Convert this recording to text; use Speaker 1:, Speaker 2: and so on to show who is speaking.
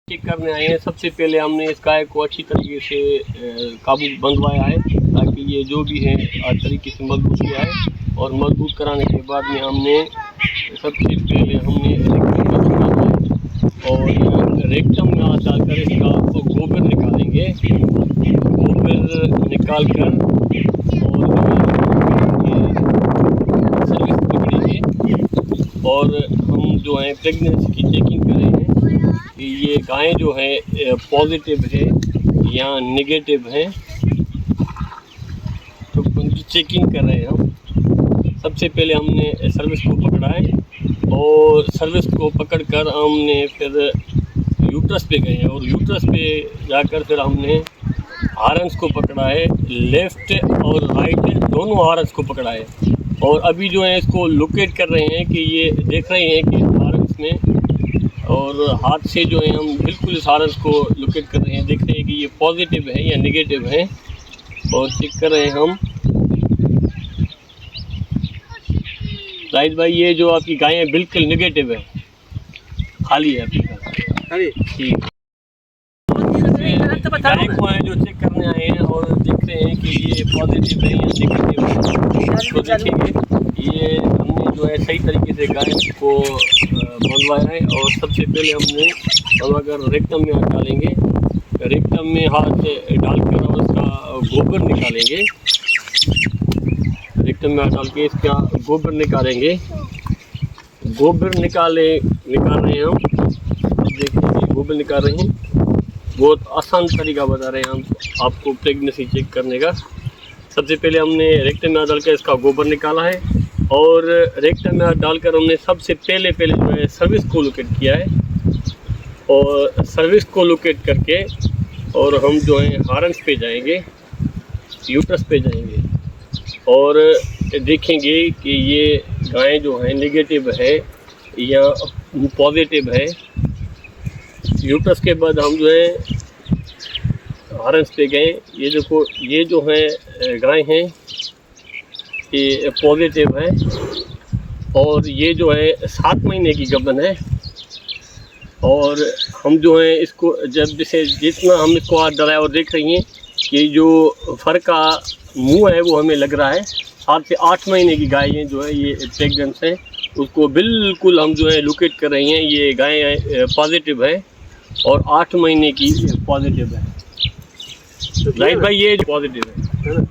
Speaker 1: Check करने आए हैं। सबसे पहले हमने इस गाय को अच्छी तरीके से काबू बंधवाया है ताकि ये जो भी है तरीके से मजबूत किया है। और मजबूत कराने के बाद में हमने सबसे पहले और रेक्टम में हाथ डालकर इसका तो गोबर निकालेंगे। गोबर निकाल कर और सर्विस पकड़ेंगे और हम जो है प्रेगनेंसी की चेकिंग कर रहे हैं कि ये गायें जो है पॉजिटिव है या नेगेटिव है, तो उनकी चेकिंग कर रहे हैं हम। सबसे पहले हमने सर्विस को पकड़ा है और सर्विस को पकड़कर हमने फिर यूट्रस पे गए हैं और यूट्रस पे जाकर फिर हमने हार्न्स को पकड़ा है, लेफ़्ट और राइट दोनों हार्न्स को पकड़ा है। और अभी जो है इसको लोकेट कर रहे हैं कि ये देख रहे हैं कि हार्न्स में और हाथ से जो है हम बिल्कुल इस हार्न्स को लोकेट कर रहे हैं, देख रहे हैं कि ये पॉजिटिव है या नेगेटिव है और चेक कर रहे हैं हम। राइट भाई, ये जो आपकी गायें बिल्कुल नेगेटिव है, खाली है आपकी गाय। ठीक गाय को है जो चेक करने आए हैं और देख रहे हैं कि ये पॉजिटिव है या नेगेटिव है। तो देखिए ये हमने जो है सही तरीके से गाय को बंधवाया है और सबसे पहले हमने अगर रेक्टम में हाथ डालेंगे, रेक्टम में हाथ डालकर और उसका गोबर निकालेंगे। रेक्टम में हाथ डाल के इसका गोबर निकालेंगे। गोबर निकाल रहे हैं हम। देखिए गोबर निकाल रहे हैं। बहुत आसान तरीका बता रहे हैं हम आपको प्रेगनेंसी चेक करने का। सबसे पहले हमने रेक्टम में हाथ डालकर इसका गोबर निकाला है और रेक्टम में हाथ डालकर हमने सबसे पहले जो है सर्विस को लोकेट किया है और सर्विस को लोकेट करके और हम जो है हार्न्स पे जाएंगे, यूट्रस पे जाएंगे और देखेंगे कि ये गाय जो है नेगेटिव है या पॉजिटिव है। यूट्रस के बाद हम जो है हार्न्स पे गए। ये देखो ये जो है गाय हैं ये पॉजिटिव है और ये जो है 7 महीने की गबन है। और हम जो है इसको जब से जितना हम इसको हाथ डलाया और देख रही हैं कि जो फर का मुंह है वो हमें लग रहा है 7 से 8 महीने की गाय है जो है ये प्रेग्नेंट है, उसको बिल्कुल हम जो है लोकेट कर रही हैं। ये गाय पॉजिटिव है और 8 महीने की पॉजिटिव है। राइट भाई, ये पॉजिटिव है ना।